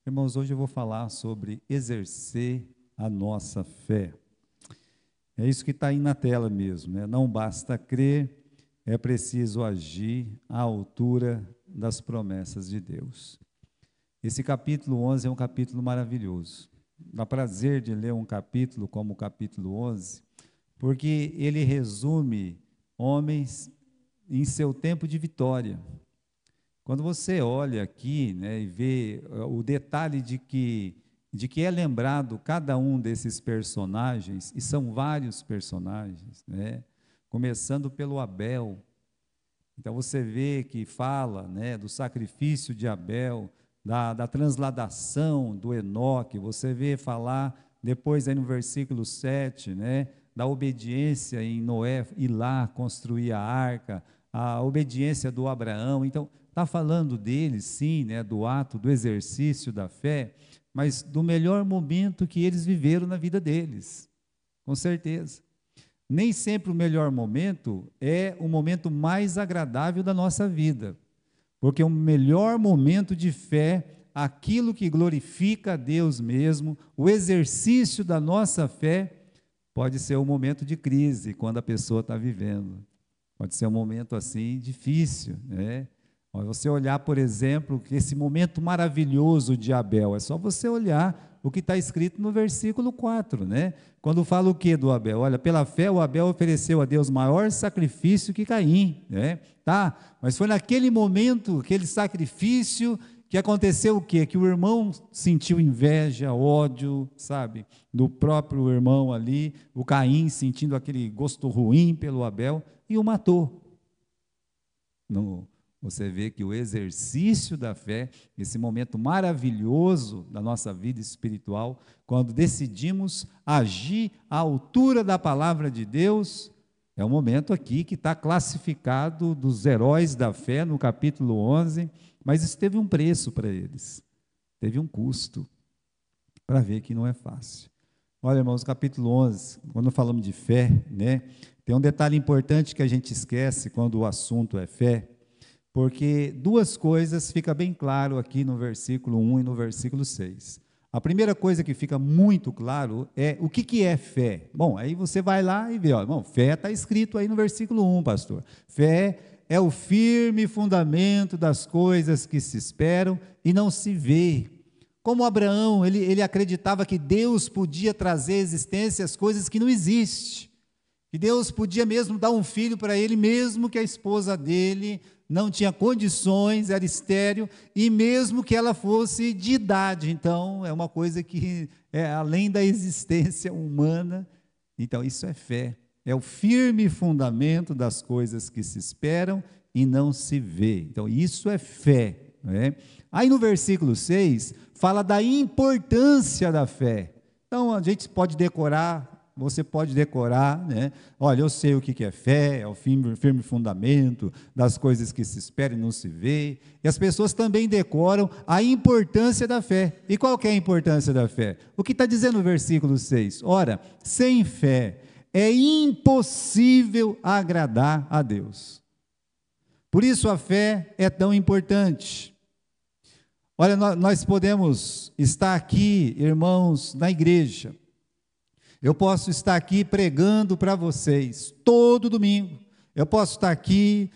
Irmãos, hoje eu vou falar sobre exercer a nossa fé. É isso que está aí na tela mesmo, né? Não basta crer, é preciso agir à altura das promessas de Deus. Esse capítulo 11 é um capítulo maravilhoso. Dá prazer de ler um capítulo como o capítulo 11, porque ele resume homens em seu tempo de vitória. Quando você olha aqui, né, e vê o detalhe de que é lembrado cada um desses personagens, e são vários personagens, né, começando pelo Abel. Então você vê que fala, né, do sacrifício de Abel, da transladação do Enoque, você vê falar depois aí no versículo 7, né, da obediência em Noé ir lá construir a arca, a obediência do Abraão. Então, está falando deles, sim, né, do ato, do exercício da fé, mas do melhor momento que eles viveram na vida deles, com certeza. Nem sempre o melhor momento é o momento mais agradável da nossa vida, porque o melhor momento de fé, aquilo que glorifica a Deus mesmo, o exercício da nossa fé, pode ser um momento de crise, quando a pessoa está vivendo. Pode ser um momento assim difícil, né? Você olhar, por exemplo, esse momento maravilhoso de Abel, é só você olhar o que está escrito no versículo 4, né? Quando fala o que do Abel? Olha, pela fé o Abel ofereceu a Deus maior sacrifício que Caim, né? Tá, mas foi naquele momento, aquele sacrifício, que aconteceu o quê? Que o irmão sentiu inveja, ódio, sabe? Do próprio irmão ali, o Caim sentindo aquele gosto ruim pelo Abel e o matou. No, Você vê que o exercício da fé, esse momento maravilhoso da nossa vida espiritual, quando decidimos agir à altura da palavra de Deus, é um momento aqui que está classificado dos heróis da fé no capítulo 11, mas isso teve um preço para eles, teve um custo, para ver que não é fácil. Olha, irmãos, capítulo 11, quando falamos de fé, né, tem um detalhe importante que a gente esquece quando o assunto é fé, porque duas coisas fica bem claro aqui no versículo 1 e no versículo 6. A primeira coisa que fica muito claro é o que é fé. Bom, aí você vai lá e vê, ó, bom, fé está escrito aí no versículo 1, pastor. Fé é o firme fundamento das coisas que se esperam e não se vê. Como Abraão, ele acreditava que Deus podia trazer à existência as coisas que não existem. Que Deus podia mesmo dar um filho para ele, mesmo que a esposa dele não tinha condições, era estéril, e mesmo que ela fosse de idade. Então, é uma coisa que é além da existência humana. Então, isso é fé. É o firme fundamento das coisas que se esperam e não se vê. Então, isso é fé. Né? Aí no versículo 6, fala da importância da fé. Então, a gente pode decorar, você pode decorar, né? Olha, eu sei o que é fé, é o firme fundamento das coisas que se esperam e não se vê. E as pessoas também decoram a importância da fé. E qual que é a importância da fé? O que está dizendo o versículo 6? Ora, sem fé é impossível agradar a Deus. Por isso a fé é tão importante. Olha, nós podemos estar aqui, irmãos, na igreja. Eu posso estar aqui pregando para vocês todo domingo. Eu posso estar aqui,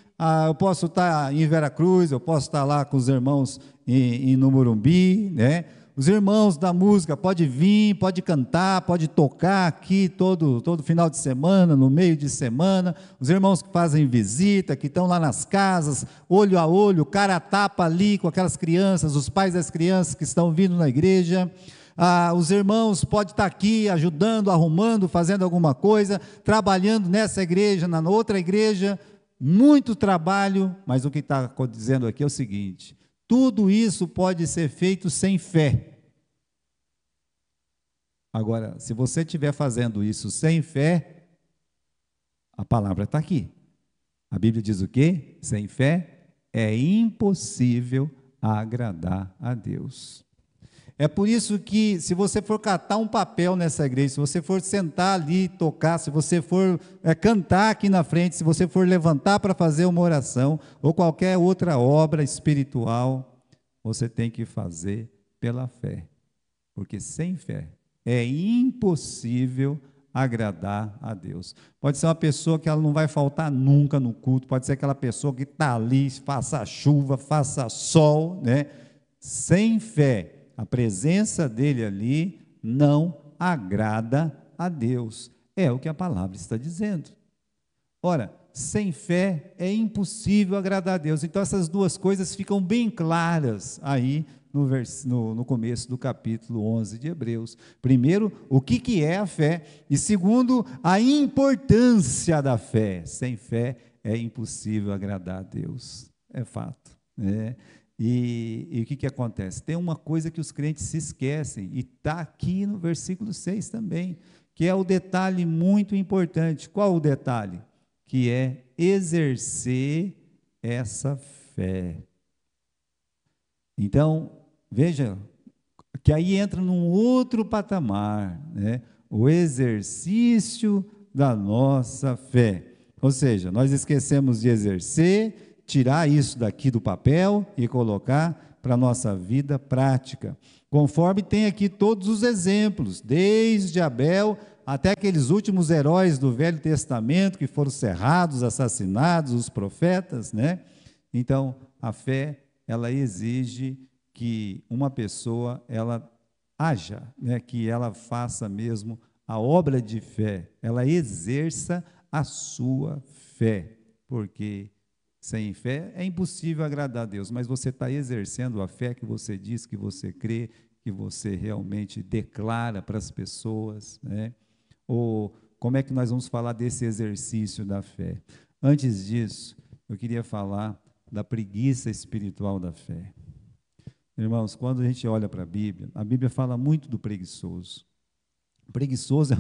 eu posso estar em Veracruz, eu posso estar lá com os irmãos no Morumbi, né? Os irmãos da música podem vir, pode cantar, pode tocar aqui todo final de semana, no meio de semana. Os irmãos que fazem visita, que estão lá nas casas, olho a olho, cara a tapa ali com aquelas crianças, os pais das crianças que estão vindo na igreja. Os irmãos podem estar aqui ajudando, arrumando, fazendo alguma coisa, trabalhando nessa igreja, na outra igreja, muito trabalho, mas o que está dizendo aqui é o seguinte: tudo isso pode ser feito sem fé. Agora, se você estiver fazendo isso sem fé, a palavra está aqui. A Bíblia diz o quê? Sem fé é impossível agradar a Deus. É por isso que, se você for catar um papel nessa igreja, se você for sentar ali, tocar, se você for cantar aqui na frente, se você for levantar para fazer uma oração, ou qualquer outra obra espiritual, você tem que fazer pela fé. Porque sem fé é impossível agradar a Deus. Pode ser uma pessoa que ela não vai faltar nunca no culto, pode ser aquela pessoa que está ali, faça chuva, faça sol, né? Sem fé, a presença dele ali não agrada a Deus. É o que a palavra está dizendo. Ora, sem fé é impossível agradar a Deus. Então essas duas coisas ficam bem claras aí no começo do capítulo 11 de Hebreus. Primeiro, o que é a fé? E segundo, a importância da fé. Sem fé é impossível agradar a Deus. É fato, né? E o que acontece? Tem uma coisa que os crentes se esquecem, e está aqui no versículo 6 também, que é o detalhe muito importante. Qual o detalhe? Que é exercer essa fé. Então, veja, que aí entra num outro patamar, né? O exercício da nossa fé. Ou seja, nós esquecemos de exercer, tirar isso daqui do papel e colocar para a nossa vida prática. Conforme tem aqui todos os exemplos, desde Abel até aqueles últimos heróis do Velho Testamento que foram cerrados, assassinados, os profetas, né? Então, a fé, ela exige que uma pessoa, ela haja, né? Que ela faça mesmo a obra de fé, ela exerça a sua fé, porque sem fé é impossível agradar a Deus, mas você está exercendo a fé que você diz que você crê, que você realmente declara para as pessoas, né? Ou como é que nós vamos falar desse exercício da fé? Antes disso, eu queria falar da preguiça espiritual da fé. Irmãos, quando a gente olha para a Bíblia fala muito do preguiçoso. O preguiçoso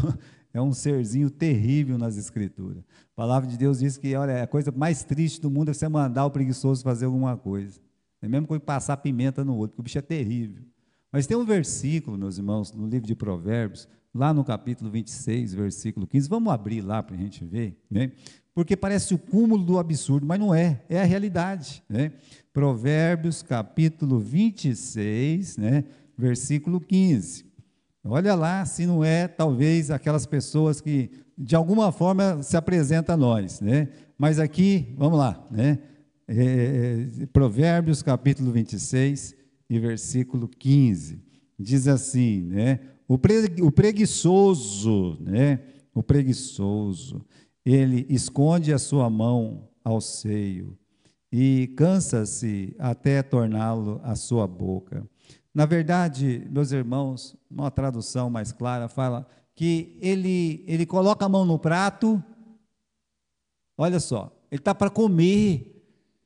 é um serzinho terrível nas Escrituras. A palavra de Deus diz que, olha, a coisa mais triste do mundo é você mandar o preguiçoso fazer alguma coisa. É mesmo que passar pimenta no outro, porque o bicho é terrível. Mas tem um versículo, meus irmãos, no livro de Provérbios, lá no capítulo 26, versículo 15, vamos abrir lá para a gente ver, né? Porque parece o cúmulo do absurdo, mas não é, é a realidade, né? Provérbios, capítulo 26, né? Versículo 15. Olha lá se não é, talvez, aquelas pessoas que, de alguma forma, se apresentam a nós, né? Mas aqui, vamos lá, né? Provérbios, capítulo 26, e versículo 15. Diz assim, né? O preguiçoso, né? O preguiçoso, ele esconde a sua mão ao seio e cansa-se até torná-lo a sua boca. Na verdade, meus irmãos, uma tradução mais clara fala que ele coloca a mão no prato, olha só, ele está para comer,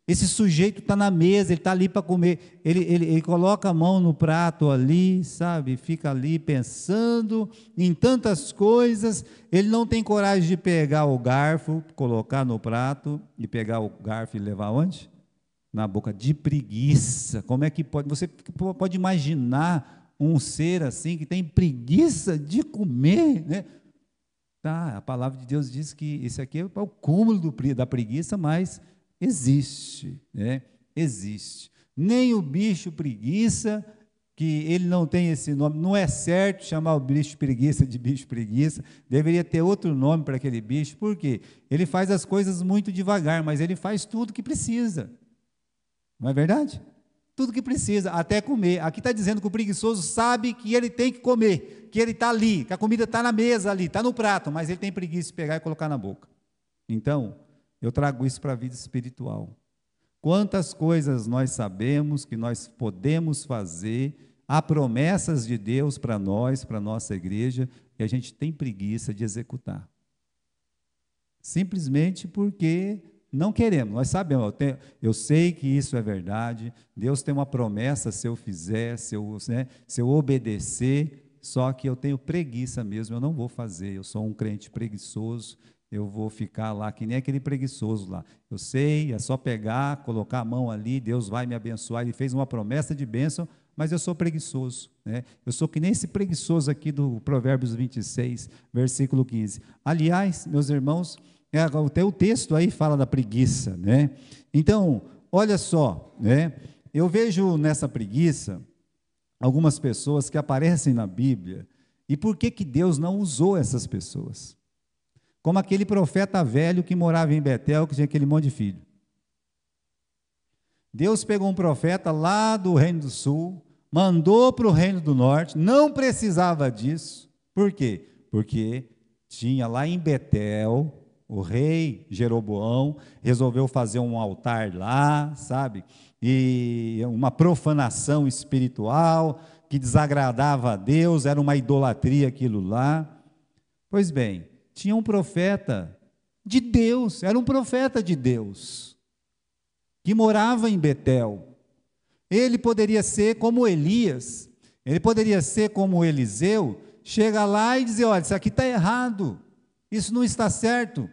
esse sujeito está na mesa, ele está ali para comer, ele coloca a mão no prato ali, sabe, fica ali pensando em tantas coisas, ele não tem coragem de pegar o garfo, colocar no prato e pegar o garfo e levar onde? Na boca, de preguiça. Como é que pode? Você pode imaginar um ser assim que tem preguiça de comer, né? Tá, a palavra de Deus diz que isso aqui é o cúmulo da preguiça, mas existe, né? Existe. Nem o bicho preguiça, que ele não tem esse nome, não é certo chamar o bicho preguiça de bicho preguiça, deveria ter outro nome para aquele bicho, por quê? Ele faz as coisas muito devagar, mas ele faz tudo que precisa. Não é verdade? Tudo que precisa, até comer. Aqui está dizendo que o preguiçoso sabe que ele tem que comer, que ele está ali, que a comida está na mesa ali, está no prato, mas ele tem preguiça de pegar e colocar na boca. Então, eu trago isso para a vida espiritual. Quantas coisas nós sabemos que nós podemos fazer, há promessas de Deus para nós, para a nossa igreja, e a gente tem preguiça de executar. Simplesmente porque não queremos, nós sabemos, eu sei que isso é verdade, Deus tem uma promessa se eu fizer, se eu obedecer, só que eu tenho preguiça mesmo, eu não vou fazer, eu sou um crente preguiçoso, eu vou ficar lá que nem aquele preguiçoso lá, eu sei, é só pegar, colocar a mão ali, Deus vai me abençoar, Ele fez uma promessa de bênção, mas eu sou preguiçoso, né? Eu sou que nem esse preguiçoso aqui do Provérbios 26, versículo 15. Aliás, meus irmãos, até o texto aí fala da preguiça, né? Então, olha só, né? Eu vejo nessa preguiça algumas pessoas que aparecem na Bíblia, e por que que Deus não usou essas pessoas? Como aquele profeta velho que morava em Betel, que tinha aquele monte de filho. Deus pegou um profeta lá do Reino do Sul, mandou para o Reino do Norte, não precisava disso. Por quê? Porque tinha lá em Betel, o rei Jeroboão resolveu fazer um altar lá, sabe? E uma profanação espiritual que desagradava a Deus, era uma idolatria aquilo lá. Pois bem, tinha um profeta de Deus, era um profeta de Deus, que morava em Betel. Ele poderia ser como Elias, ele poderia ser como Eliseu, chega lá e dizer, olha, isso aqui está errado, isso não está certo,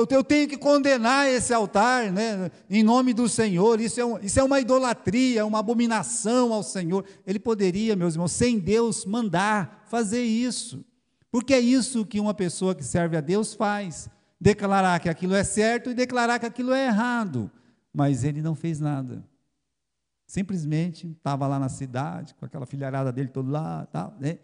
eu tenho que condenar esse altar, né, em nome do Senhor, isso é uma idolatria, uma abominação ao Senhor. Ele poderia, meus irmãos, sem Deus mandar fazer isso, porque é isso que uma pessoa que serve a Deus faz, declarar que aquilo é certo e declarar que aquilo é errado, mas ele não fez nada, simplesmente estava lá na cidade, com aquela filharada dele todo lá, tal, né?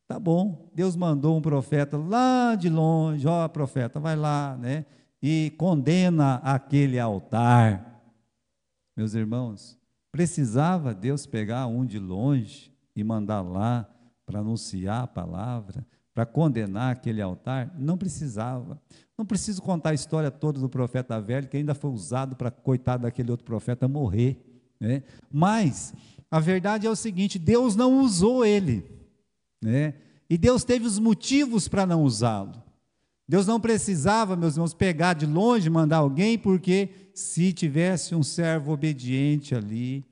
Tá bom, Deus mandou um profeta lá de longe, ó profeta, vai lá, né? E condena aquele altar. Meus irmãos, precisava Deus pegar um de longe e mandar lá para anunciar a palavra, para condenar aquele altar? Não precisava. Não preciso contar a história toda do profeta velho, que ainda foi usado para, coitado daquele outro profeta, morrer, né? Mas a verdade é o seguinte, Deus não usou ele, né? E Deus teve os motivos para não usá-lo. Deus não precisava, meus irmãos, pegar de longe, mandar alguém, porque se tivesse um servo obediente ali,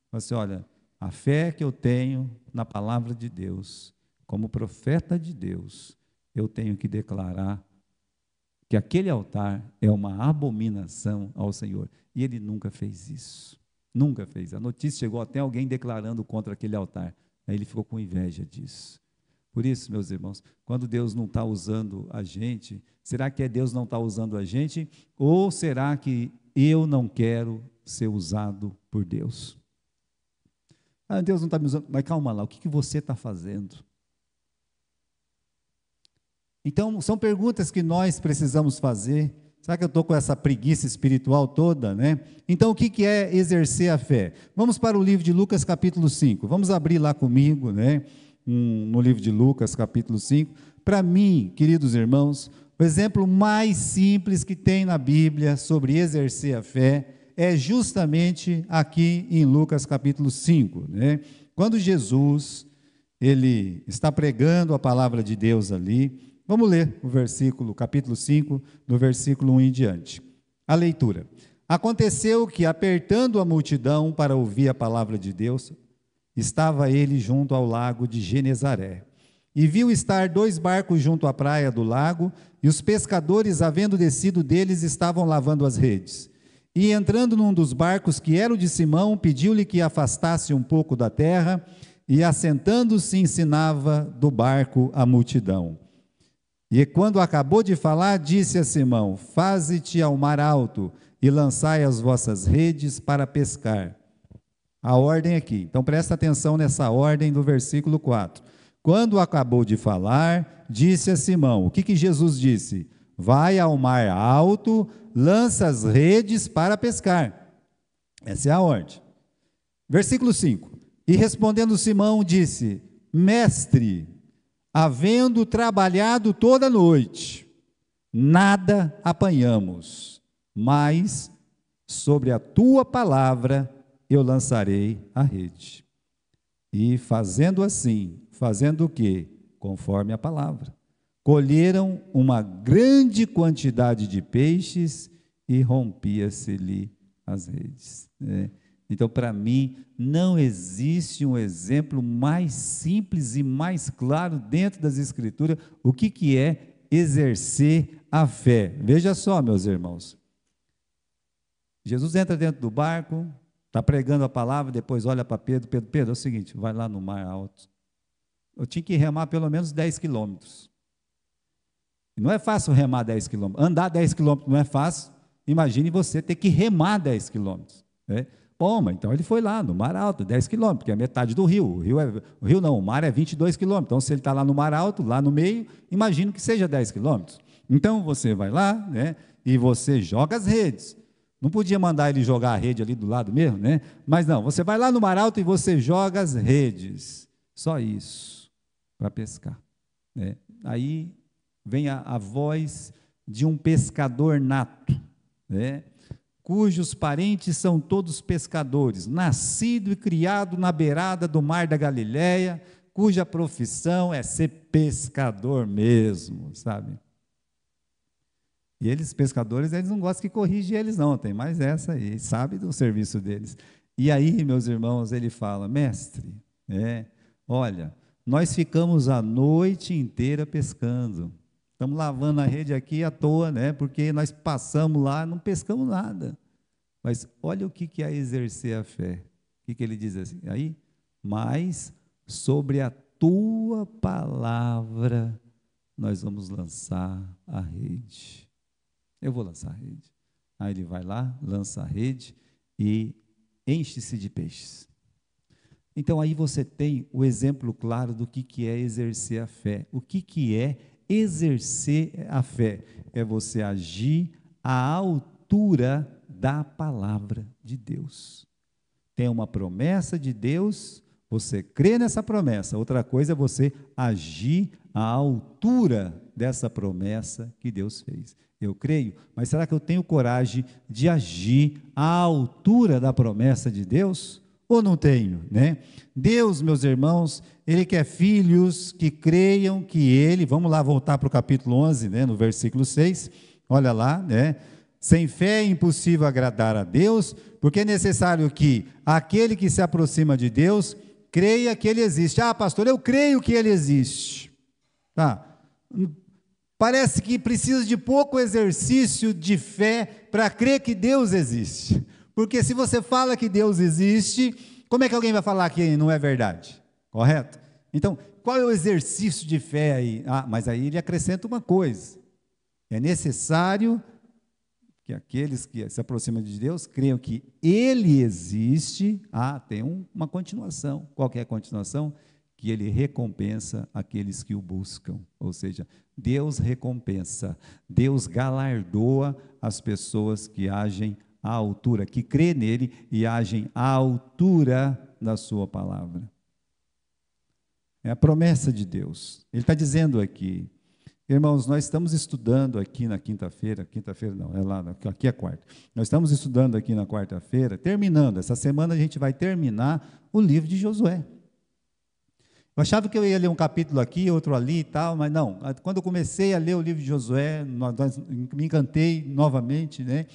você, olha, a fé que eu tenho na palavra de Deus, como profeta de Deus, eu tenho que declarar que aquele altar é uma abominação ao Senhor. E ele nunca fez isso. Nunca fez. A notícia chegou até alguém declarando contra aquele altar. Aí ele ficou com inveja disso. Por isso, meus irmãos, quando Deus não está usando a gente, será que Deus não está usando a gente? Ou será que eu não quero ser usado por Deus? Ah, Deus não está me usando. Mas calma lá, o que você está fazendo? Então, são perguntas que nós precisamos fazer. Será que eu estou com essa preguiça espiritual toda, né? Então, o que é exercer a fé? Vamos para o livro de Lucas, capítulo 5. Vamos abrir lá comigo, né? No livro de Lucas, capítulo 5. Para mim, queridos irmãos, o exemplo mais simples que tem na Bíblia sobre exercer a fé é justamente aqui em Lucas, capítulo 5, né? Quando Jesus, ele está pregando a palavra de Deus ali. Vamos ler o versículo, capítulo 5, do versículo 1 em diante. A leitura. Aconteceu que, apertando a multidão para ouvir a palavra de Deus, estava ele junto ao lago de Genezaré, e viu estar 2 barcos junto à praia do lago, e os pescadores, havendo descido deles, estavam lavando as redes. E entrando num dos barcos, que era o de Simão, pediu-lhe que afastasse um pouco da terra, e assentando-se ensinava do barco a multidão. E quando acabou de falar, disse a Simão: faze-te ao mar alto, e lançai as vossas redes para pescar. A ordem aqui, então presta atenção nessa ordem do versículo 4. Quando acabou de falar, disse a Simão, o que Jesus disse? Vai ao mar alto, lança as redes para pescar. Essa é a ordem. Versículo 5. E respondendo Simão, disse: Mestre, havendo trabalhado toda a noite, nada apanhamos, mas sobre a tua palavra eu lançarei a rede. E fazendo assim, fazendo o quê? Conforme a palavra. Colheram uma grande quantidade de peixes e rompia-se-lhe as redes. Então, para mim, não existe um exemplo mais simples e mais claro dentro das Escrituras o que é exercer a fé. Veja só, meus irmãos. Jesus entra dentro do barco, está pregando a palavra, depois olha para Pedro, Pedro, é o seguinte, vai lá no mar alto. Eu tinha que remar pelo menos 10 quilômetros. Não é fácil remar 10 quilômetros. Andar 10 quilômetros não é fácil. Imagine você ter que remar 10 quilômetros. Bom, então ele foi lá no Mar Alto, 10 quilômetros, porque é metade do rio. O rio não, o mar é 22 quilômetros. Então, se ele está lá no Mar Alto, lá no meio, imagino que seja 10 quilômetros. Então, você vai lá, né, e você joga as redes. Não podia mandar ele jogar a rede ali do lado mesmo, né? Mas não, você vai lá no Mar Alto e você joga as redes. Só isso, para pescar, né? Aí vem a voz de um pescador nato, né? Cujos parentes são todos pescadores, nascido e criado na beirada do mar da Galileia, cuja profissão é ser pescador mesmo, sabe? E eles, pescadores, eles não gostam que corrige eles não, tem mais essa aí, sabe do serviço deles. E aí, meus irmãos, ele fala, mestre, olha, nós ficamos a noite inteira pescando, estamos lavando a rede aqui à toa, né? Porque nós passamos lá, não pescamos nada. Mas olha o que é exercer a fé. O que ele diz assim? Aí, mas sobre a tua palavra nós vamos lançar a rede. Eu vou lançar a rede. Aí ele vai lá, lança a rede e enche-se de peixes. Então aí você tem o exemplo claro do que é exercer a fé. O que é exercer a fé? É você agir à altura da palavra de Deus. Tem uma promessa de Deus, você crê nessa promessa. Outra coisa é você agir à altura dessa promessa que Deus fez. Eu creio, mas será que eu tenho coragem de agir à altura da promessa de Deus? Ou não tenho, né? Deus, meus irmãos, Ele quer filhos que creiam que Ele, vamos lá voltar para o capítulo 11, né, no versículo 6, olha lá, né? Sem fé é impossível agradar a Deus, porque é necessário que aquele que se aproxima de Deus creia que Ele existe. Ah, pastor, eu creio que Ele existe. Tá. Parece que precisa de pouco exercício de fé para crer que Deus existe. Porque se você fala que Deus existe, como é que alguém vai falar que não é verdade? Correto? Então, qual é o exercício de fé aí? Ah, mas aí ele acrescenta uma coisa. É necessário que aqueles que se aproximam de Deus creiam que Ele existe. Ah, tem uma continuação. Qual que é a continuação? Que Ele recompensa aqueles que o buscam. Ou seja, Deus recompensa, Deus galardoa as pessoas que agem à altura, que crê nele e agem à altura da sua palavra. É a promessa de Deus. Ele está dizendo aqui, irmãos, nós estamos estudando aqui na quinta-feira não, é lá, aqui é quarta. Nós estamos estudando aqui na quarta-feira, terminando, essa semana a gente vai terminar o livro de Josué. Eu achava que eu ia ler um capítulo aqui, outro ali e tal, mas não. Quando eu comecei a ler o livro de Josué, me encantei novamente, né?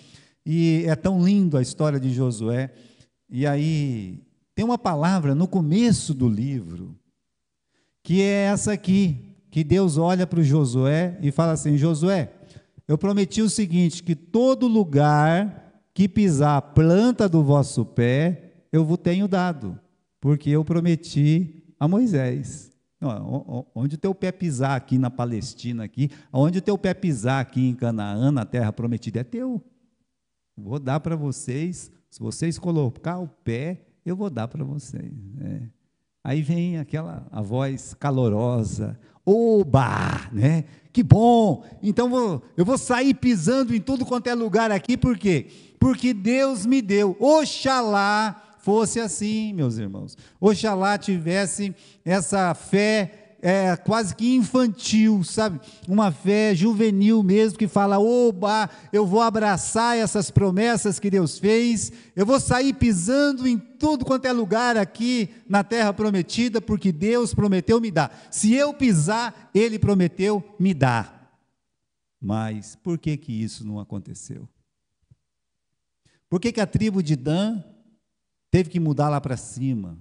E é tão lindo a história de Josué. E aí, tem uma palavra no começo do livro, que é essa aqui, que Deus olha para o Josué e fala assim, Josué, eu prometi o seguinte, que todo lugar que pisar a planta do vosso pé, eu vos tenho dado, porque eu prometi a Moisés. Onde o teu pé pisar aqui na Palestina, aqui, onde o teu pé pisar aqui em Canaã, na terra prometida, é teu. Vou dar para vocês, se vocês colocar o pé, eu vou dar para vocês. Aí vem a voz calorosa, oba, né? Que bom, então eu vou sair pisando em tudo quanto é lugar aqui, por quê? Porque Deus me deu, oxalá fosse assim, meus irmãos, oxalá tivesse essa fé quase que infantil, sabe, uma fé juvenil mesmo, que fala, oba, eu vou abraçar essas promessas que Deus fez, eu vou sair pisando em tudo quanto é lugar aqui na terra prometida, porque Deus prometeu me dar, se eu pisar, Ele prometeu me dar. Mas por que que isso não aconteceu? Por que que a tribo de Dan teve que mudar lá para cima,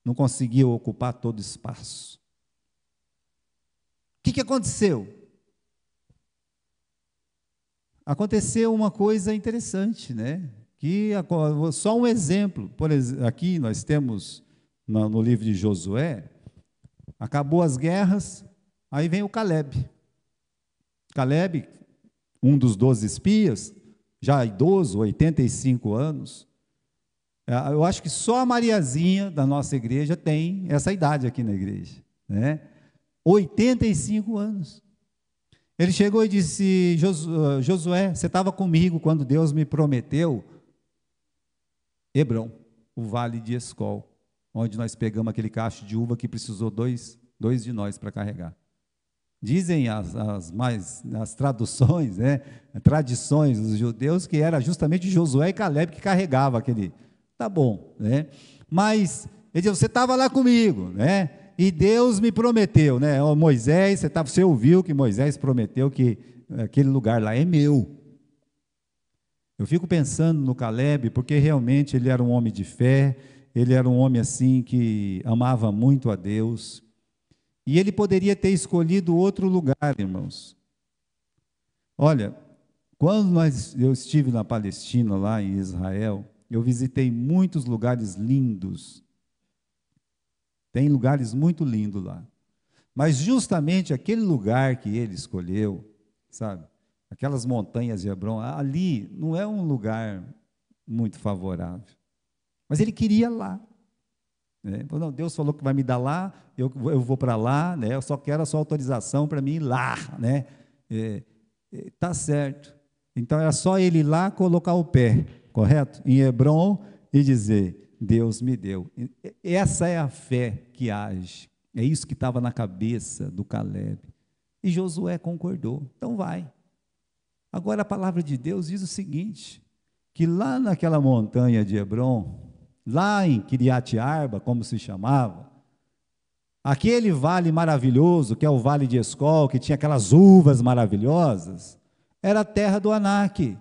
não conseguiu ocupar todo o espaço? O que aconteceu? Aconteceu uma coisa interessante, né? Só um exemplo, por exemplo, aqui nós temos no livro de Josué, acabou as guerras, aí vem o Caleb. Caleb, um dos 12 espias, já idoso, 85 anos, Eu acho que só a Mariazinha da nossa igreja tem essa idade aqui na igreja, né? 85 anos. Ele chegou e disse: Josué, você estava comigo quando Deus me prometeu Hebrom, o vale de Escol, onde nós pegamos aquele cacho de uva que precisou dois de nós para carregar. Dizem as traduções, né, tradições dos judeus, que era justamente Josué e Caleb que carregava aquele. Tá bom, né? Mas ele disse: você estava lá comigo, né? E Deus me prometeu, né? Moisés, você ouviu que Moisés prometeu que aquele lugar lá é meu. Eu fico pensando no Caleb, porque realmente ele era um homem de fé, ele era um homem assim que amava muito a Deus, e ele poderia ter escolhido outro lugar, irmãos. Olha, quando eu estive na Palestina, lá em Israel, eu visitei muitos lugares lindos. Tem lugares muito lindos lá. Mas justamente aquele lugar que ele escolheu, sabe? Aquelas montanhas de Hebrom, ali não é um lugar muito favorável. Mas ele queria lá. Né? Não, Deus falou que vai me dar lá, eu vou para lá, né? Eu só quero a sua autorização para mim ir lá. Né? Tá certo. Então era só ele ir lá colocar o pé, correto? Em Hebrom e dizer: Deus me deu. Essa é a fé que age. É isso que estava na cabeça do Caleb. E Josué concordou. Então vai. Agora a palavra de Deus diz o seguinte, que lá naquela montanha de Hebrom, lá em Kiriat Arba, como se chamava, aquele vale maravilhoso, que é o vale de Escol, que tinha aquelas uvas maravilhosas, era a terra do Anak,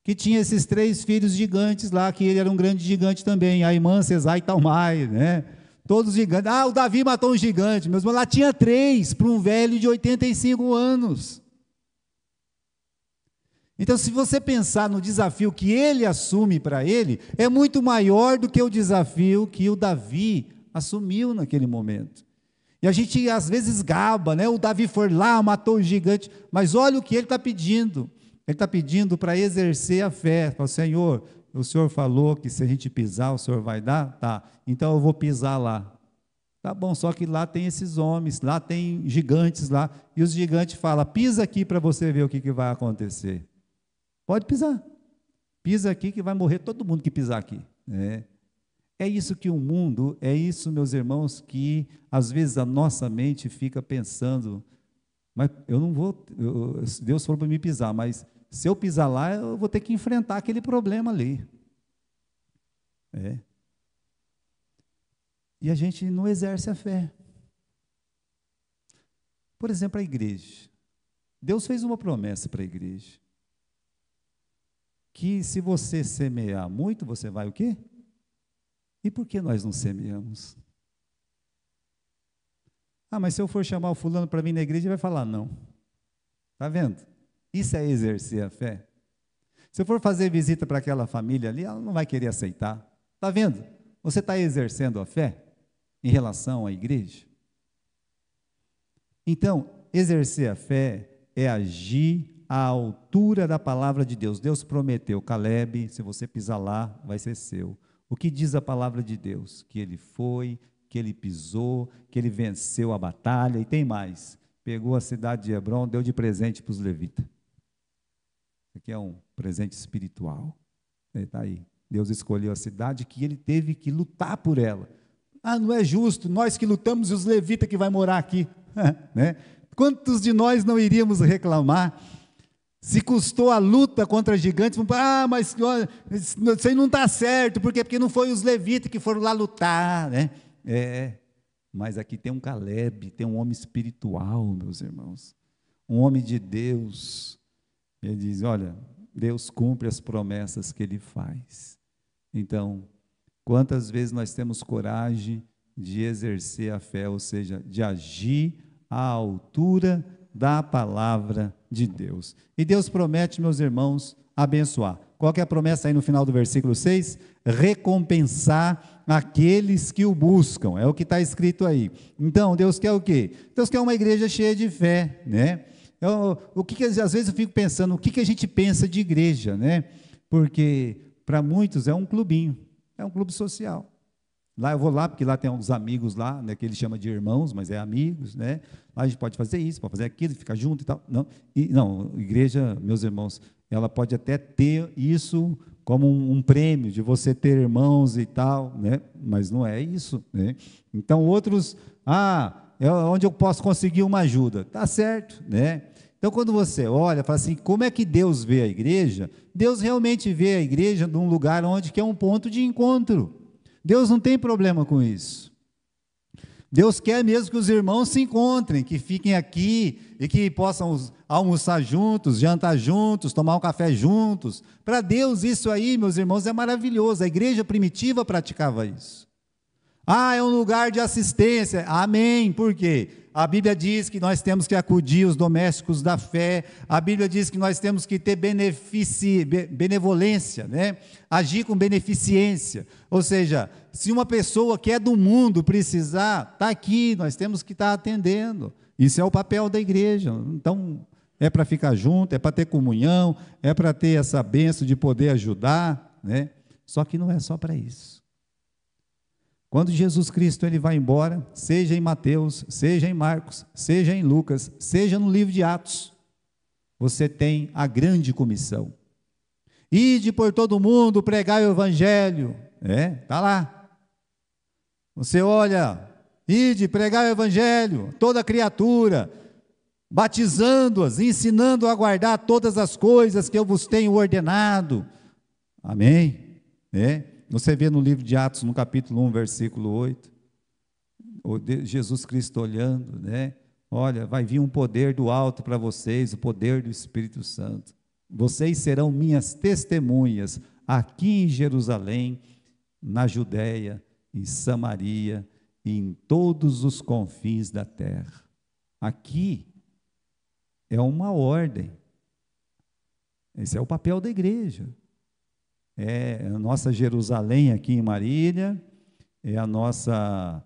que tinha esses 3 filhos gigantes lá, que ele era um grande gigante também, Aimã, Sesai e Talmai, né? Todos gigantes. O Davi matou um gigante, mas lá tinha 3, para um velho de 85 anos. Então, se você pensar no desafio que ele assume para ele, é muito maior do que o desafio que o Davi assumiu naquele momento. E a gente às vezes gaba, né? O Davi foi lá, matou o gigante, mas olha o que ele está pedindo. Ele está pedindo para exercer a fé. Fala: Senhor, o Senhor falou que se a gente pisar, o Senhor vai dar? Tá, então eu vou pisar lá. Tá bom, só que lá tem esses homens, lá tem gigantes lá, e os gigantes falam: pisa aqui para você ver o que vai acontecer. Pode pisar. Pisa aqui que vai morrer todo mundo que pisar aqui. É isso que o mundo, é isso, meus irmãos, que às vezes a nossa mente fica pensando: mas eu não vou, se Deus for para me pisar, mas se eu pisar lá, eu vou ter que enfrentar aquele problema ali. E a gente não exerce a fé. Por exemplo, a igreja. Deus fez uma promessa para a igreja. Que se você semear muito, você vai o quê? E por que nós não semeamos? Mas se eu for chamar o fulano para vir na igreja, ele vai falar não. Está vendo? Isso é exercer a fé. Se eu for fazer visita para aquela família ali, ela não vai querer aceitar. Está vendo? Você está exercendo a fé em relação à igreja? Então, exercer a fé é agir à altura da palavra de Deus. Deus prometeu: Caleb, se você pisar lá, vai ser seu. O que diz a palavra de Deus? Que ele foi, que ele pisou, que ele venceu a batalha, e tem mais. Pegou a cidade de Hebrom, deu de presente para os levitas. Isso aqui é um presente espiritual. Está aí. Deus escolheu a cidade que ele teve que lutar por ela. Não é justo, nós que lutamos e os levitas que vai morar aqui. Né? Quantos de nós não iríamos reclamar? Se custou a luta contra gigantes, mas isso aí não está certo, por quê? Porque não foi os levitas que foram lá lutar, né? Mas aqui tem um Caleb, tem um homem espiritual, meus irmãos, um homem de Deus. Ele diz: olha, Deus cumpre as promessas que Ele faz. Então, quantas vezes nós temos coragem de exercer a fé, ou seja, de agir à altura da palavra de Deus. E Deus promete, meus irmãos, abençoar. Qual que é a promessa aí no final do versículo 6? Recompensar aqueles que o buscam, é o que está escrito aí. Então, Deus quer o quê? Deus quer uma igreja cheia de fé, né? Às vezes eu fico pensando, o que a gente pensa de igreja, né? Porque para muitos é um clubinho, é um clube social. Lá eu vou lá, porque lá tem uns amigos lá, né, que ele chama de irmãos, mas é amigos, né? Lá a gente pode fazer isso, pode fazer aquilo, ficar junto e tal. Não, não, igreja, meus irmãos, ela pode até ter isso como um prêmio de você ter irmãos e tal, né? Mas não é isso, né? Então outros, é onde eu posso conseguir uma ajuda. Tá certo, né? Então quando você olha, fala assim, como é que Deus vê a igreja? Deus realmente vê a igreja num lugar onde que é um ponto de encontro. Deus não tem problema com isso. Deus quer mesmo que os irmãos se encontrem, que fiquem aqui e que possam almoçar juntos, jantar juntos, tomar um café juntos. Para Deus isso aí, meus irmãos, é maravilhoso. A igreja primitiva praticava isso. É um lugar de assistência. Amém. Por quê? A Bíblia diz que nós temos que acudir os domésticos da fé. A Bíblia diz que nós temos que ter benevolência, né? Agir com beneficência. Ou seja, se uma pessoa que é do mundo precisar, está aqui, nós temos que estar atendendo. Isso é o papel da igreja. Então, é para ficar junto, é para ter comunhão, é para ter essa bênção de poder ajudar, né? Só que não é só para isso. Quando Jesus Cristo ele vai embora, seja em Mateus, seja em Marcos, seja em Lucas, seja no livro de Atos, você tem a grande comissão. Ide por todo mundo, pregai o evangelho. Está lá. Você olha, ide, pregai o evangelho, toda criatura, batizando-as, ensinando a guardar todas as coisas que eu vos tenho ordenado. Amém? Você vê no livro de Atos, no capítulo 1, versículo 8, Jesus Cristo olhando, né? Olha, vai vir um poder do alto para vocês, o poder do Espírito Santo. Vocês serão minhas testemunhas aqui em Jerusalém, na Judéia, em Samaria e em todos os confins da terra. Aqui é uma ordem. Esse é o papel da igreja. É a nossa Jerusalém aqui em Marília, é a nossa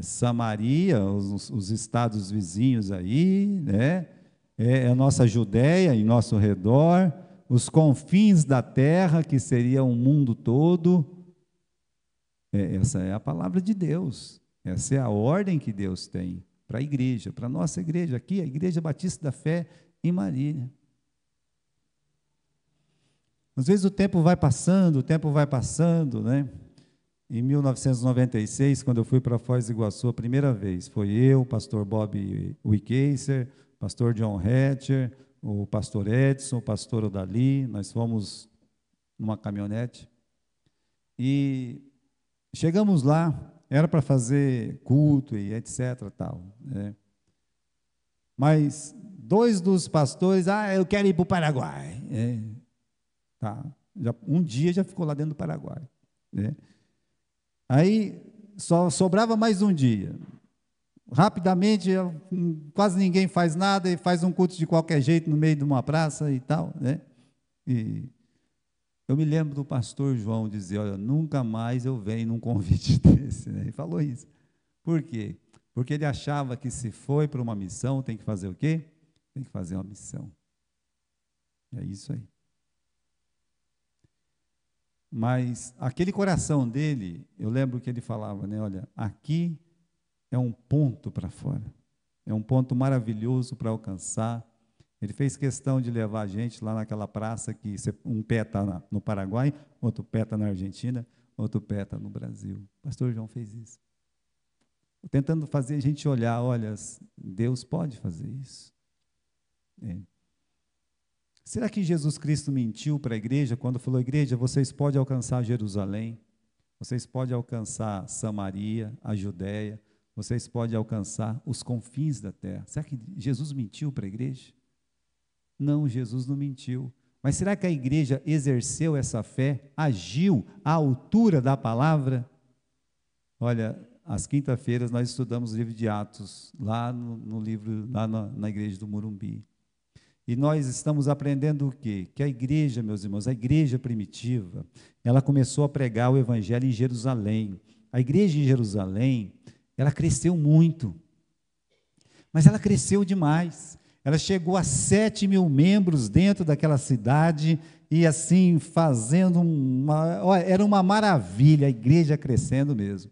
Samaria, os estados vizinhos aí, né? É a nossa Judéia em nosso redor, os confins da terra, que seria o mundo todo. Essa é a palavra de Deus, essa é a ordem que Deus tem para a igreja, para a nossa igreja aqui, a Igreja Batista da Fé em Marília. Às vezes o tempo vai passando, né? Em 1996, quando eu fui para Foz do Iguaçu a primeira vez, foi eu, o pastor Bob Wickeser, pastor John Hatcher, o pastor Edson, o pastor Odali, nós fomos numa caminhonete, e chegamos lá, era para fazer culto e etc. tal, né? Mas dois dos pastores, eu quero ir para o Paraguai. Tá. Um dia já ficou lá dentro do Paraguai, né? Aí só sobrava mais um dia. Rapidamente, quase ninguém faz nada e faz um culto de qualquer jeito no meio de uma praça e tal, né? E eu me lembro do pastor João dizer, olha, nunca mais eu venho num convite desse, né? Ele falou isso. Por quê? Porque ele achava que se foi para uma missão, tem que fazer o quê? Tem que fazer uma missão. É isso aí. Mas aquele coração dele, eu lembro que ele falava, né? Olha, aqui é um ponto para fora, é um ponto maravilhoso para alcançar. Ele fez questão de levar a gente lá naquela praça que um pé está no Paraguai, outro pé está na Argentina, outro pé está no Brasil. O pastor João fez isso. Tentando fazer a gente olhar, olha, Deus pode fazer isso. Será que Jesus Cristo mentiu para a igreja quando falou, igreja, vocês podem alcançar Jerusalém, vocês podem alcançar Samaria, a Judéia, vocês podem alcançar os confins da terra? Será que Jesus mentiu para a igreja? Não, Jesus não mentiu. Mas será que a igreja exerceu essa fé, agiu à altura da palavra? Olha, às quinta-feiras nós estudamos o livro de Atos, lá no livro, lá na igreja do Morumbi. E nós estamos aprendendo o quê? Que a igreja, meus irmãos, a igreja primitiva, ela começou a pregar o evangelho em Jerusalém. A igreja em Jerusalém, ela cresceu muito, mas ela cresceu demais. Ela chegou a 7.000 membros dentro daquela cidade, e assim fazendo olha, era uma maravilha, a igreja crescendo mesmo.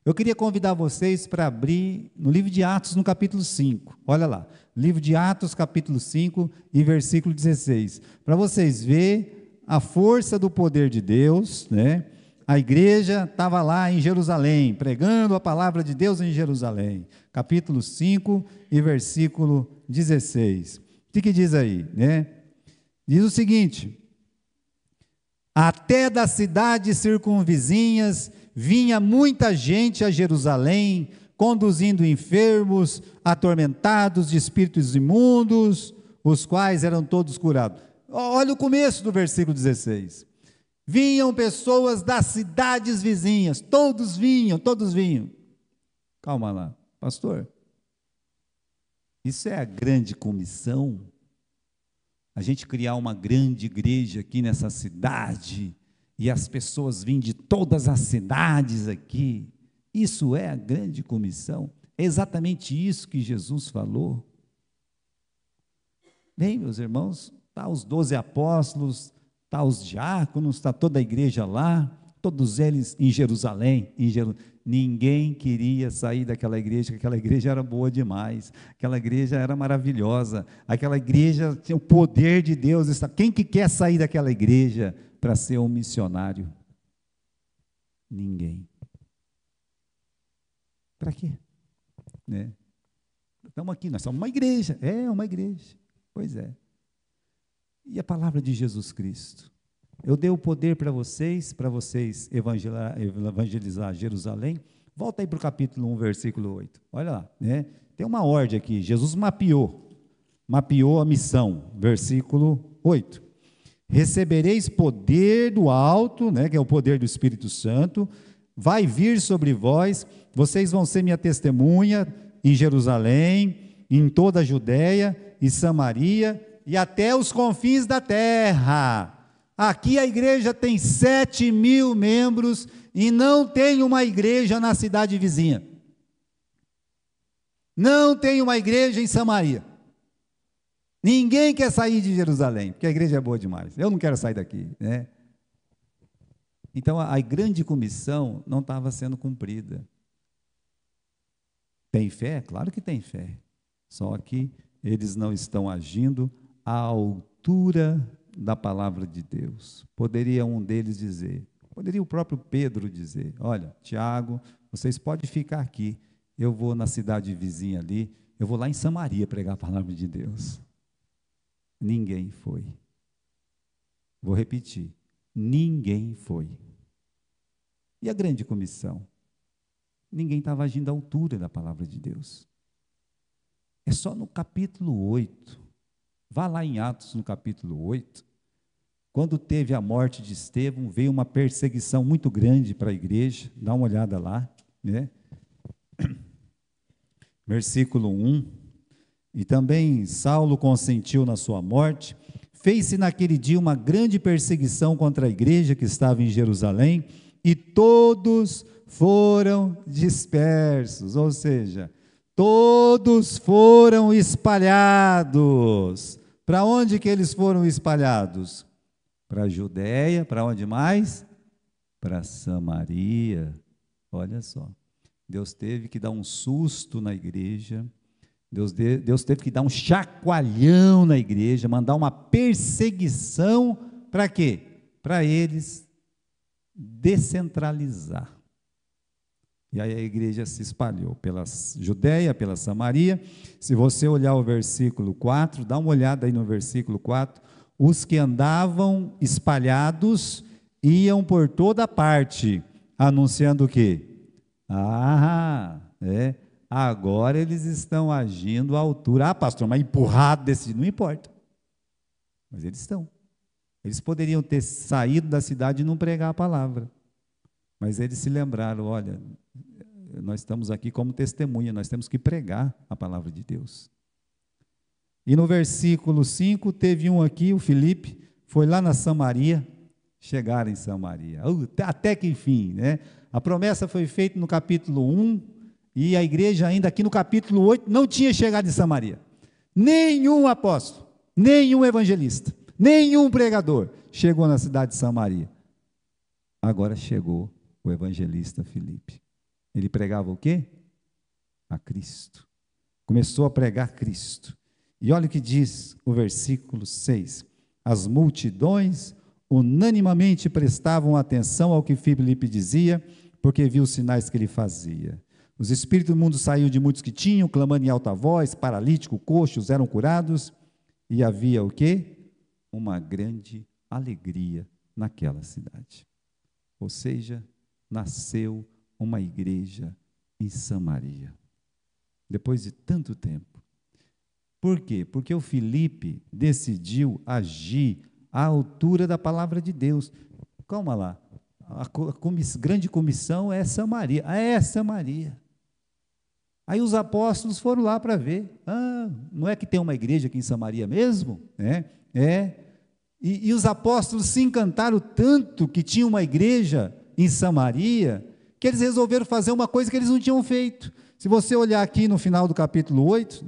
Eu queria convidar vocês para abrir no livro de Atos, no capítulo 5. Olha lá, livro de Atos, capítulo 5 e versículo 16. Para vocês verem a força do poder de Deus, né? A igreja estava lá em Jerusalém, pregando a palavra de Deus em Jerusalém. Capítulo 5 e versículo 16. O que diz aí, né? Diz o seguinte: até das cidades circunvizinhas vinha muita gente a Jerusalém, conduzindo enfermos, atormentados de espíritos imundos, os quais eram todos curados. Olha o começo do versículo 16. Vinham pessoas das cidades vizinhas, todos vinham. Calma lá, pastor. Isso é a grande comissão? A gente criar uma grande igreja aqui nessa cidade, e as pessoas vêm de todas as cidades aqui. Isso é a grande comissão? É exatamente isso que Jesus falou. Bem, meus irmãos, está os 12 apóstolos, está os diáconos, está toda a igreja lá, todos eles em Jerusalém. Ninguém queria sair daquela igreja, porque aquela igreja era boa demais, aquela igreja era maravilhosa, aquela igreja tinha o poder de Deus. Quem que quer sair daquela igreja para ser um missionário? Ninguém. Para quê? Né? Estamos aqui, nós somos uma igreja. É uma igreja. Pois é. E a palavra de Jesus Cristo? Eu dei o poder para vocês evangelizar Jerusalém. Volta aí para o capítulo 1, versículo 8. Olha lá, né? Tem uma ordem aqui. Jesus mapeou a missão. Versículo 8. Recebereis poder do alto, né, que é o poder do Espírito Santo, vai vir sobre vós, vocês vão ser minha testemunha em Jerusalém, em toda a Judéia e Samaria e até os confins da terra. Aqui a igreja tem 7.000 membros e não tem uma igreja na cidade vizinha. Não tem uma igreja em Samaria. Ninguém quer sair de Jerusalém, porque a igreja é boa demais. Eu não quero sair daqui, né? Então, a grande comissão não estava sendo cumprida. Tem fé? Claro que tem fé. Só que eles não estão agindo à altura da palavra de Deus. Poderia um deles dizer, poderia o próprio Pedro dizer: olha, Tiago, vocês podem ficar aqui, eu vou na cidade vizinha ali, eu vou lá em Samaria pregar a palavra de Deus. Ninguém foi. Vou repetir, ninguém foi. E a grande comissão? Ninguém estava agindo à altura da palavra de Deus. É só no capítulo 8, vá lá em Atos no capítulo 8, quando teve a morte de Estevão, veio uma perseguição muito grande para a igreja, dá uma olhada lá, né? Versículo 1, e também Saulo consentiu na sua morte, fez-se naquele dia uma grande perseguição contra a igreja que estava em Jerusalém, e todos foram dispersos, ou seja, todos foram espalhados. Para onde que eles foram espalhados? Para a Judéia, para onde mais? Para Samaria. Olha só, Deus teve que dar um susto na igreja, Deus teve que dar um chacoalhão na igreja, mandar uma perseguição, para quê? Para eles descentralizar. E aí a igreja se espalhou pela Judéia, pela Samaria. Se você olhar o versículo 4, dá uma olhada aí no versículo 4, os que andavam espalhados iam por toda parte, anunciando o quê? Agora eles estão agindo à altura. Ah, pastor, mas empurrado desse... Não importa. Mas eles estão. Eles poderiam ter saído da cidade e não pregar a palavra. Mas eles se lembraram, olha, nós estamos aqui como testemunha, nós temos que pregar a palavra de Deus. E no versículo 5, teve um aqui, o Filipe, foi lá na Samaria, chegaram em Samaria, até que enfim, né? A promessa foi feita no capítulo 1, e a igreja ainda aqui no capítulo 8 não tinha chegado em Samaria. Nenhum apóstolo, nenhum evangelista, Nenhum pregador chegou na cidade de Samaria. Agora chegou o evangelista Filipe. Ele pregava o quê? A Cristo. Começou a pregar Cristo. E olha o que diz o versículo 6. As multidões unanimamente prestavam atenção ao que Filipe dizia, porque viu os sinais que ele fazia. Os espíritos do mundo saíam de muitos que tinham, clamando em alta voz, paralíticos, coxos eram curados, e havia o quê? Uma grande alegria naquela cidade. Ou seja, nasceu uma igreja em Samaria. Depois de tanto tempo. Por quê? Porque o Filipe decidiu agir à altura da palavra de Deus. Calma lá. A grande comissão é Samaria. É Samaria. Aí os apóstolos foram lá para ver. Não é que tem uma igreja aqui em Samaria mesmo? E os apóstolos se encantaram tanto que tinha uma igreja em Samaria, que eles resolveram fazer uma coisa que eles não tinham feito. Se você olhar aqui no final do capítulo 8,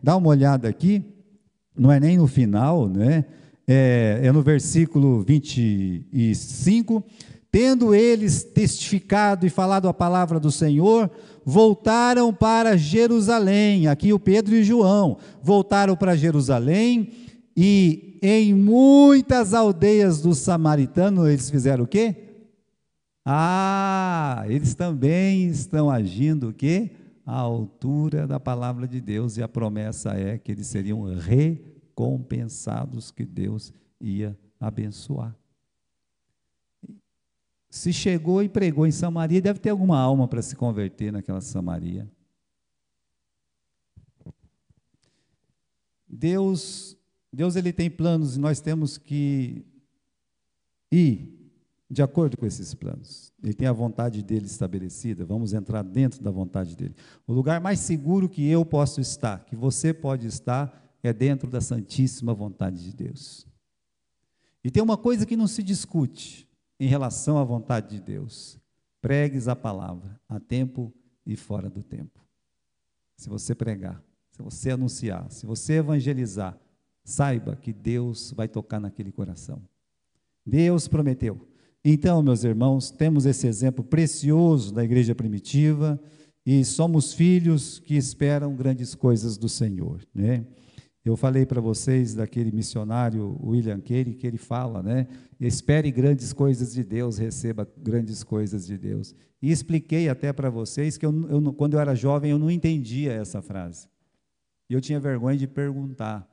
dá uma olhada aqui, não é nem no final, é no versículo 25, tendo eles testificado e falado a palavra do Senhor, voltaram para Jerusalém, aqui o Pedro e João, voltaram para Jerusalém, e em muitas aldeias dos samaritanos, eles fizeram o quê? Eles também estão agindo o quê? À altura da palavra de Deus, e a promessa é que eles seriam recompensados, que Deus ia abençoar. Se chegou e pregou em Samaria, deve ter alguma alma para se converter naquela Samaria. Deus ele tem planos e nós temos que ir de acordo com esses planos. Ele tem a vontade dele estabelecida, vamos entrar dentro da vontade dele. O lugar mais seguro que eu posso estar, que você pode estar, é dentro da santíssima vontade de Deus. E tem uma coisa que não se discute em relação à vontade de Deus: pregues a palavra, a tempo e fora do tempo. Se você pregar, se você anunciar, se você evangelizar, saiba que Deus vai tocar naquele coração. Deus prometeu. Então, meus irmãos, temos esse exemplo precioso da igreja primitiva e somos filhos que esperam grandes coisas do Senhor, Eu falei para vocês daquele missionário William Carey, que ele fala, espere grandes coisas de Deus, receba grandes coisas de Deus. E expliquei até para vocês que quando eu era jovem eu não entendia essa frase. E eu tinha vergonha de perguntar.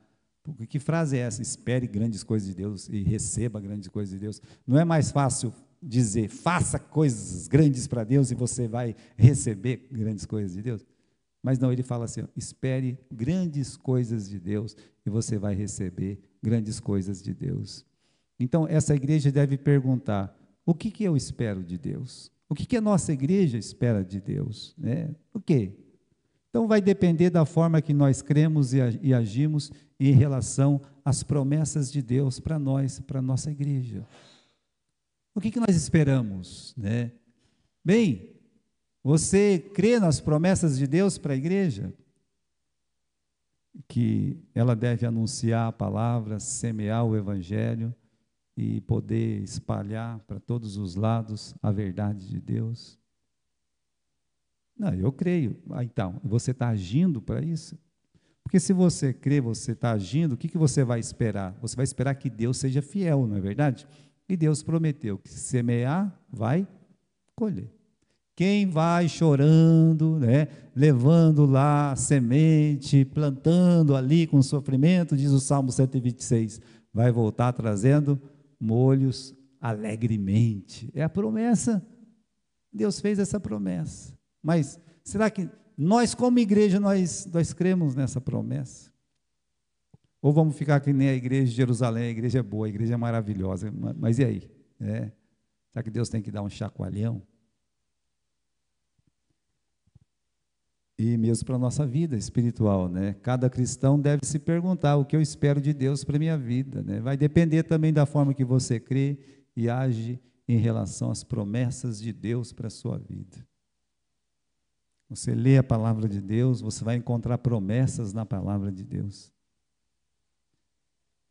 Que frase é essa? Espere grandes coisas de Deus e receba grandes coisas de Deus. Não é mais fácil dizer, faça coisas grandes para Deus e você vai receber grandes coisas de Deus? Mas não, ele fala assim, espere grandes coisas de Deus e você vai receber grandes coisas de Deus. Então, essa igreja deve perguntar, o que eu espero de Deus? O que a nossa igreja espera de Deus? O quê? Então, vai depender da forma que nós cremos e agimos em relação às promessas de Deus para nós, para a nossa igreja. O que nós esperamos? Bem, você crê nas promessas de Deus para a igreja? Que ela deve anunciar a palavra, semear o evangelho e poder espalhar para todos os lados a verdade de Deus? Não, eu creio. Então, você está agindo para isso? Porque se você crê, você está agindo, o que você vai esperar? Você vai esperar que Deus seja fiel, não é verdade? E Deus prometeu que se semear, vai colher. Quem vai chorando, levando lá a semente, plantando ali com sofrimento, diz o Salmo 126, vai voltar trazendo molhos alegremente. É a promessa. Deus fez essa promessa. Mas será que nós, como igreja, nós cremos nessa promessa? Ou vamos ficar que nem a igreja de Jerusalém? A igreja é boa, a igreja é maravilhosa, mas e aí? Será que Deus tem que dar um chacoalhão? E mesmo para a nossa vida espiritual, Cada cristão deve se perguntar o que eu espero de Deus para a minha vida, Vai depender também da forma que você crê e age em relação às promessas de Deus para a sua vida. Você lê a palavra de Deus, você vai encontrar promessas na palavra de Deus.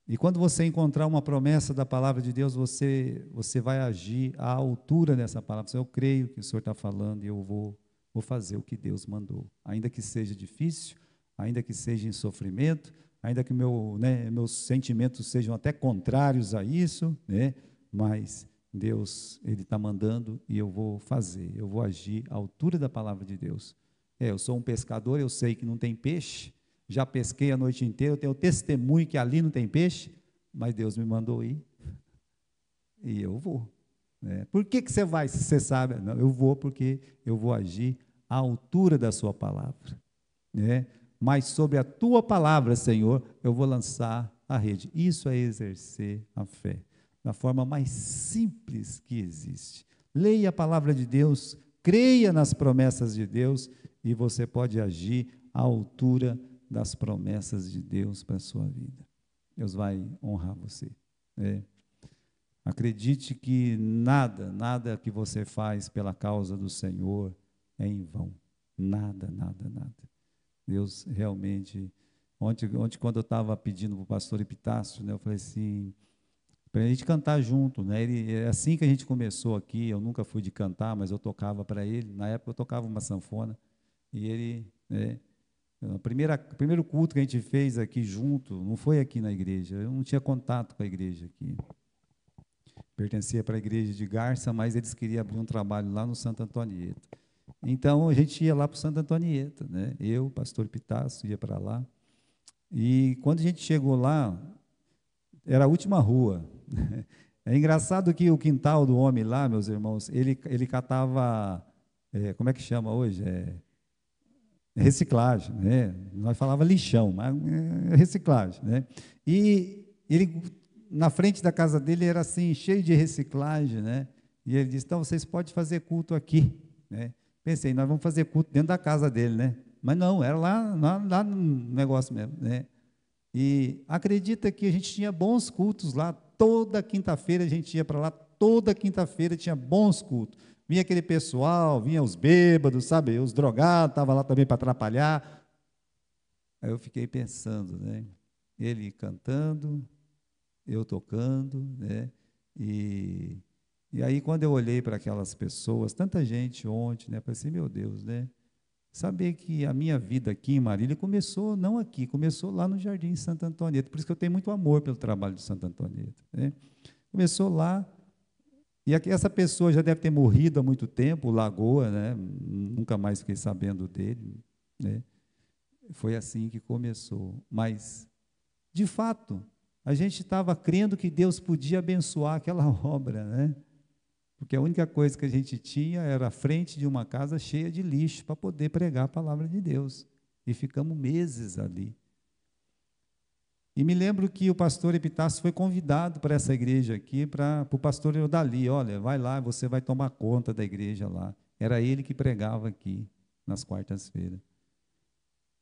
E quando você encontrar uma promessa da palavra de Deus, você vai agir à altura dessa palavra. Eu creio que o Senhor está falando e eu vou fazer o que Deus mandou. Ainda que seja difícil, ainda que seja em sofrimento, ainda que meus sentimentos sejam até contrários a isso, né? Mas Deus, Ele está mandando e eu vou fazer, eu vou agir à altura da palavra de Deus. Eu sou um pescador, eu sei que não tem peixe, já pesquei a noite inteira, eu tenho testemunho que ali não tem peixe, mas Deus me mandou ir, e eu vou. Né? Por que você vai, se você sabe? Não, eu vou porque eu vou agir à altura da sua palavra. Né? Mas sobre a tua palavra, Senhor, eu vou lançar a rede. Isso é exercer a fé, da forma mais simples que existe. Leia a palavra de Deus, creia nas promessas de Deus, e você pode agir à altura das promessas de Deus para a sua vida. Deus vai honrar você. Acredite que nada que você faz pela causa do Senhor é em vão. Nada. Deus realmente... Ontem quando eu estava pedindo para o pastor Epitácio, né, eu falei assim, para a gente cantar junto, né? É assim que a gente começou aqui, eu nunca fui de cantar, mas eu tocava para ele, na época eu tocava uma sanfona, e ele... primeiro culto que a gente fez aqui junto, não foi aqui na igreja, eu não tinha contato com a igreja aqui. Pertencia para a igreja de Garça, mas eles queriam abrir um trabalho lá no Santo Antonieta. Então, a gente ia lá para o Santo Antonieta, né? Eu, pastor Pitácio, ia para lá. E quando a gente chegou lá, era a última rua. É engraçado que o quintal do homem lá, meus irmãos, ele catava, como é que chama hoje? Reciclagem, né? Nós falava lixão, mas é reciclagem, né? E ele, na frente da casa dele, era assim, cheio de reciclagem, né? E ele disse, então, vocês podem fazer culto aqui, né? Pensei, nós vamos fazer culto dentro da casa dele, né? Mas não, era lá no negócio mesmo, né? E acredita que a gente tinha bons cultos lá, toda quinta-feira a gente ia para lá, toda quinta-feira tinha bons cultos. Vinha aquele pessoal, vinha os bêbados, sabe, os drogados, estavam lá também para atrapalhar. Aí eu fiquei pensando, né? Ele cantando, eu tocando, né? E aí, quando eu olhei para aquelas pessoas, tanta gente ontem, né? Falei assim, meu Deus, né? Saber que a minha vida aqui em Marília começou, não aqui, começou lá no Jardim Santo Antonieta, por isso que eu tenho muito amor pelo trabalho de Santo Antonieta, né? Começou lá, e aqui, essa pessoa já deve ter morrido há muito tempo, o Lagoa, né? Nunca mais fiquei sabendo dele, né? Foi assim que começou, mas, de fato, a gente estava crendo que Deus podia abençoar aquela obra, né? Porque a única coisa que a gente tinha era a frente de uma casa cheia de lixo para poder pregar a palavra de Deus. E ficamos meses ali. E me lembro que o pastor Epitácio foi convidado para essa igreja aqui, para o pastor Eudali, olha, vai lá, você vai tomar conta da igreja lá. Era ele que pregava aqui, nas quartas-feiras.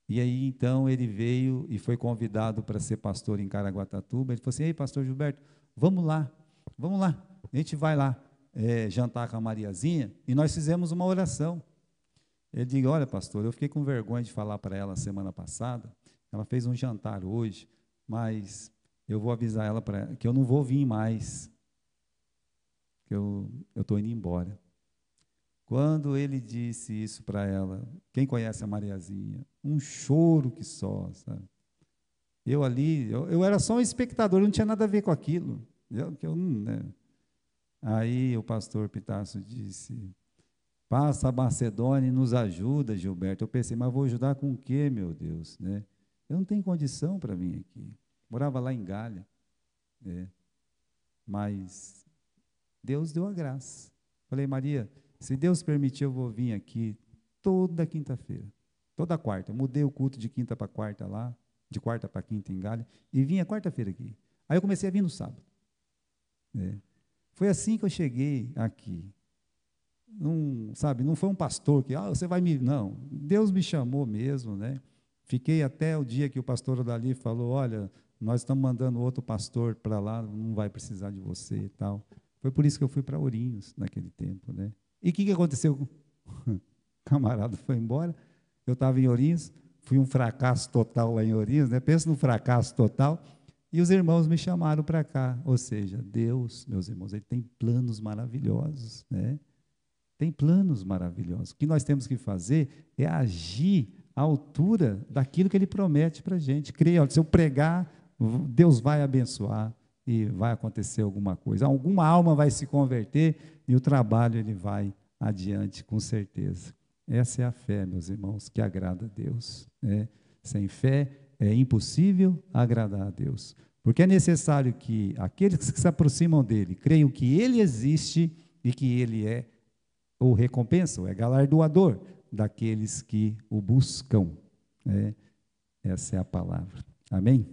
E aí, então, ele veio e foi convidado para ser pastor em Caraguatatuba. Ele falou assim, ei, pastor Gilberto, vamos lá, a gente vai lá. Jantar com a Mariazinha, e nós fizemos uma oração. Ele disse, olha, pastor, eu fiquei com vergonha de falar para ela semana passada, ela fez um jantar hoje, mas eu vou avisar ela que eu não vou vir mais, que eu estou indo embora. Quando ele disse isso para ela, quem conhece a Mariazinha? Um choro que só, sabe? Eu ali, eu era só um espectador, eu não tinha nada a ver com aquilo. Né? Aí o pastor Pitácio disse, passa a Macedônia e nos ajuda, Gilberto. Eu pensei, mas vou ajudar com o quê, meu Deus? Né? Eu não tenho condição para vir aqui. Morava lá em Galha. Né? Mas Deus deu a graça. Falei, Maria, se Deus permitir, eu vou vir aqui toda quinta-feira, toda quarta. Eu mudei o culto de quinta para quarta lá, de quarta para quinta em Galha, e vim a quarta-feira aqui. Aí eu comecei a vir no sábado. Né? Foi assim que eu cheguei aqui. Não, sabe, não foi um pastor que, você vai me... Não, Deus me chamou mesmo, né? Fiquei até o dia que o pastor Odali falou, olha, nós estamos mandando outro pastor para lá, não vai precisar de você e tal. Foi por isso que eu fui para Ourinhos naquele tempo, né? E o que aconteceu? O camarada foi embora, eu estava em Ourinhos, fui um fracasso total lá em Ourinhos, né? Pensa no fracasso total. E os irmãos me chamaram para cá. Ou seja, Deus, meus irmãos, Ele tem planos maravilhosos, né? Tem planos maravilhosos. O que nós temos que fazer é agir à altura daquilo que Ele promete para a gente. Creia, se eu pregar, Deus vai abençoar e vai acontecer alguma coisa. Alguma alma vai se converter e o trabalho ele vai adiante, com certeza. Essa é a fé, meus irmãos, que agrada a Deus, né? Sem fé é impossível agradar a Deus, porque é necessário que aqueles que se aproximam dele creiam que ele existe e que ele é o recompensa, é galardoador daqueles que o buscam, né? Essa é a palavra. Amém?